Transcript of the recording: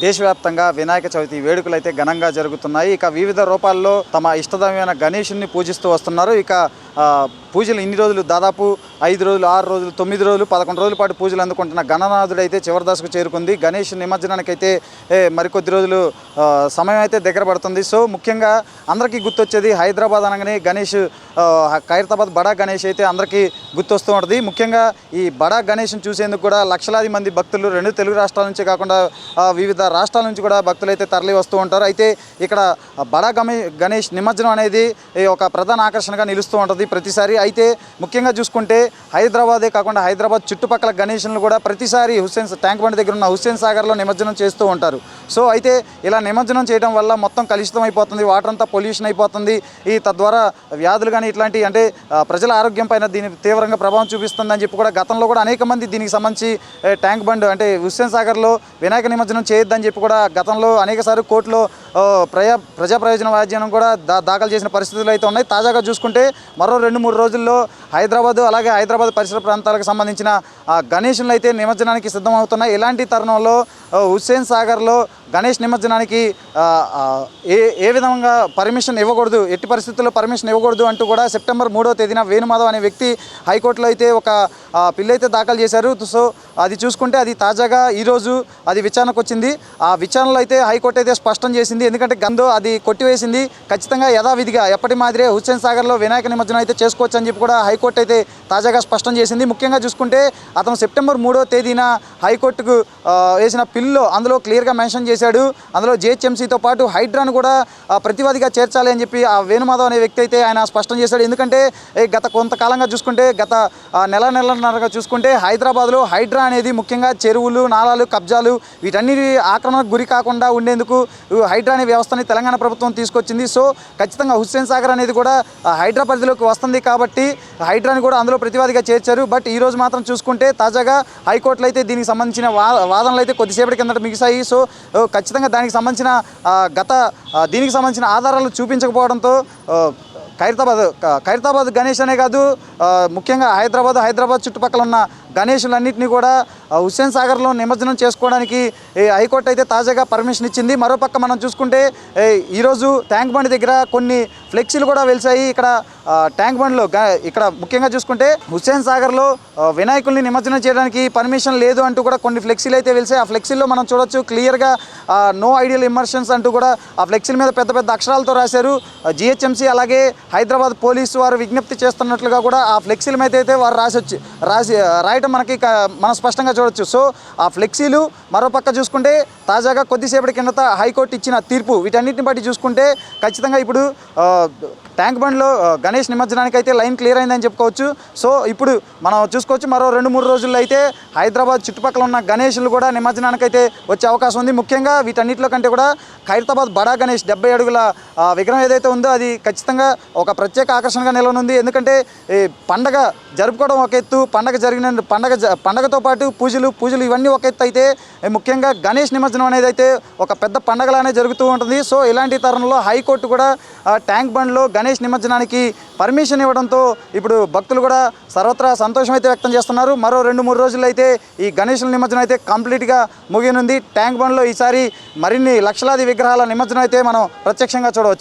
దేశవ్యాప్తంగా వినాయక చవితి వేడుకలు అయితే ఘనంగా జరుగుతున్నాయి. ఇక వివిధ రూపాల్లో తమ ఇష్టదైవమైన గణేశుని పూజిస్తూ వస్తున్నారు. ఇక పూజలు ఇన్ని రోజులు దాదాపు 5 రోజులు, 6 రోజులు, 9 రోజులు, 11 రోజుల పాటు పూజలు అందుకుంటున్న గణనాథుడైతే చివరి దశకు చేరుకుంది. గణేష్ నిమజ్జనానికైతే మరికొద్ది రోజులు సమయం అయితే దగ్గర పడుతుంది. సో ముఖ్యంగా అందరికీ గుర్తొచ్చేది హైదరాబాద్ అనగానే గణేష్, ఖైరతాబాద్ బడా గణేష్ అయితే అందరికీ గుర్తొస్తూ ఉంటుంది. ముఖ్యంగా ఈ బడా గణేష్ని చూసేందుకు కూడా లక్షలాది మంది భక్తులు 2 తెలుగు రాష్ట్రాల నుంచి కాకుండా వివిధ రాష్ట్రాల నుంచి కూడా భక్తులు అయితే తరలి వస్తూ ఉంటారు. అయితే ఇక్కడ బడా గణేష్ నిమజ్జనం అనేది ఒక ప్రధాన ఆకర్షణగా నిలుస్తూ ఉంటుంది ప్రతిసారి. అయితే ముఖ్యంగా చూసుకుంటే హైదరాబాదే కాకుండా హైదరాబాద్ చుట్టుపక్కల గణేషులను కూడా ప్రతిసారి ట్యాంక్ బండ్ దగ్గర ఉన్న హుస్సేన్ సాగర్లో నిమజ్జనం చేస్తూ ఉంటారు. సో అయితే ఇలా నిమజ్జనం చేయడం వల్ల మొత్తం కలుషితం అయిపోతుంది, వాటర్ అంతా పొల్యూషన్ అయిపోతుంది. తద్వారా వ్యాధులు కానీ ఇట్లాంటి అంటే ప్రజల ఆరోగ్యం పైన దీని తీవ్రంగా ప్రభావం చూపిస్తుందని చెప్పి కూడా గతంలో కూడా అనేక మంది దీనికి సంబంధించి ట్యాంక్ బండ్ అంటే హుస్సేన్ సాగర్లో వినాయక నిమజ్జనం చేయొద్దని చెప్పి కూడా గతంలో అనేకసార్లు కోర్టులో ప్రజా ప్రయోజన వ్యాజ్యం కూడా దాఖలు చేసిన పరిస్థితులు అయితే ఉన్నాయి. తాజాగా చూసుకుంటే మరో 2-3 రోజుల్లో హైదరాబాద్ అలాగే హైదరాబాద్ పరిసర ప్రాంతాలకు సంబంధించిన గణేషులు అయితే నిమజ్జనానికి సిద్ధమవుతున్నాయి. ఇలాంటి తరుణంలో హుస్సేన్ సాగర్లో గణేష్ నిమజ్జనానికి ఏ విధంగా పర్మిషన్ ఇవ్వకూడదు, ఎట్టి పరిస్థితుల్లో పర్మిషన్ ఇవ్వకూడదు అంటూ కూడా సెప్టెంబర్ 3వ తేదీన వేణుమాధవ్ అనే వ్యక్తి హైకోర్టులో అయితే ఒక పిల్ అయితే దాఖలు చేశారు. సో అది చూసుకుంటే అది తాజాగా ఈరోజు అది విచారణకు వచ్చింది. ఆ విచారణలో అయితే హైకోర్టు అయితే స్పష్టం చేసింది, ఎందుకంటే గందో అది కొట్టివేసింది. ఖచ్చితంగా యథావిధిగా ఎప్పటి మాదిరే హుస్సేన్ సాగర్లో వినాయక నిమజ్జనం అయితే చేసుకోవచ్చు అని చెప్పి కూడా హైకోర్టు అయితే తాజాగా స్పష్టం చేసింది. ముఖ్యంగా చూసుకుంటే అతను సెప్టెంబర్ 3వ తేదీన హైకోర్టుకు వేసిన పిల్లో అందులో క్లియర్గా మెన్షన్ చేశాడు. అందులో జిహెచ్ఎంసీతో పాటు హైడ్రాను కూడా ప్రతివాదిగా చేర్చాలి అని చెప్పి ఆ వేణుమాధవ్ అనే వ్యక్తి అయితే ఆయన స్పష్టం చేశాడు. ఎందుకంటే గత కొంతకాలంగా చూసుకుంటే గత నెలన్నరగా చూసుకుంటే హైదరాబాద్లో హైడ్రా అనేది ముఖ్యంగా చెరువులు, నాలాలు, కబ్జాలు వీటన్నిటి ఆక్రమణకు గురి కాకుండా ఉండేందుకు హైడ్రా అనే వ్యవస్థని తెలంగాణ ప్రభుత్వం తీసుకొచ్చింది. సో ఖచ్చితంగా హుస్సేన్ సాగర్ అనేది కూడా హైడ్రా పరిధిలోకి వస్తుంది కాబట్టి హైడ్రాని కూడా అందులో ప్రతివాదిగా చేర్చారు. బట్ ఈరోజు మాత్రం చూసుకుంటే తాజాగా హైకోర్టులో అయితే దీనికి సంబంధించిన వాదనలు అయితే కొద్దిసేపటి కిందట మిగిసాయి. సో ఖచ్చితంగా దానికి సంబంధించిన దీనికి సంబంధించిన ఆధారాలు చూపించకపోవడంతో ఖైరతాబాద్ గణేష్ అనే కాదు, ముఖ్యంగా హైదరాబాద్ చుట్టుపక్కల ఉన్న గణేషులన్నింటినీ కూడా హుస్సేన్ సాగర్లో నిమజ్జనం చేసుకోవడానికి హైకోర్టు అయితే తాజాగా పర్మిషన్ ఇచ్చింది. మరోపక్క మనం చూసుకుంటే ఈరోజు ట్యాంక్ బండ్ దగ్గర కొన్ని ఫ్లెక్సీలు కూడా వెలిసాయి. ఇక్కడ ట్యాంక్ బండ్లో ఇక్కడ ముఖ్యంగా చూసుకుంటే హుస్సేన్ సాగర్లో వినాయకుల్ని నిమజ్జనం చేయడానికి పర్మిషన్ లేదు అంటూ కూడా కొన్ని ఫ్లెక్సీలు అయితే వెలిసాయి. ఆ ఫ్లెక్సీల్లో మనం చూడొచ్చు క్లియర్గా నో ఐడియల్ ఇమర్షన్స్ అంటూ కూడా ఆ ఫ్లెక్సీల మీద పెద్ద పెద్ద అక్షరాలతో రాశారు. జిహెచ్ఎంసీ అలాగే హైదరాబాద్ పోలీసు వారు విజ్ఞప్తి చేస్తున్నట్లుగా కూడా ఆ ఫ్లెక్సీల మీద అయితే వారు రాయటం మనం స్పష్టంగా చూడొచ్చు. సో ఆ ఫ్లెక్సీలు మరోపక్క చూసుకుంటే తాజాగా కొద్దిసేపటి కిందట హైకోర్టు ఇచ్చిన తీర్పు వీటన్నిటిని బట్టి చూసుకుంటే ఖచ్చితంగా ఇప్పుడు ట్యాంక్ బండ్లో గణేష్ నిమజ్జనానికి అయితే లైన్ క్లియర్ అయిందని చెప్పుకోవచ్చు. సో ఇప్పుడు మనం చూసుకోవచ్చు మరో 2-3 రోజుల్లో అయితే హైదరాబాద్ చుట్టుపక్కల ఉన్న గణేషులు కూడా నిమజ్జనానికి అయితే వచ్చే అవకాశం ఉంది. ముఖ్యంగా వీటన్నిటిలో కంటే కూడా ఖైరతాబాద్ బడా గణేష్ 70 అడుగుల విగ్రహం ఏదైతే ఉందో అది ఖచ్చితంగా ఒక ప్రత్యేక ఆకర్షణగా నిలవనుంది. ఎందుకంటే పండగ జరుపుకోవడం ఒక ఎత్తు, పండగతో పాటు పూజలు ఇవన్నీ ఒక ఎత్తు అయితే ముఖ్యంగా గణేష్ నిమజ్జనం అనేది అయితే ఒక పెద్ద పండగలానే జరుగుతూ ఉంటుంది. సో ఇలాంటి తరుణంలో హైకోర్టు కూడా ట్యాంక్ బండ్లో గణేష్ నిమజ్జనానికి పర్మిషన్ ఇవ్వడంతో ఇప్పుడు భక్తులు కూడా సర్వత్రా సంతోషం అయితే వ్యక్తం చేస్తున్నారు. మరో 2-3 రోజుల్లో అయితే ఈ గణేషుల నిమజ్జనం అయితే కంప్లీట్గా ముగియనుంది. ట్యాంక్ బండ్లో ఈసారి మరిన్ని లక్షలాది విగ్రహాల నిమజ్జనం అయితే మనం ప్రత్యక్షంగా చూడవచ్చు.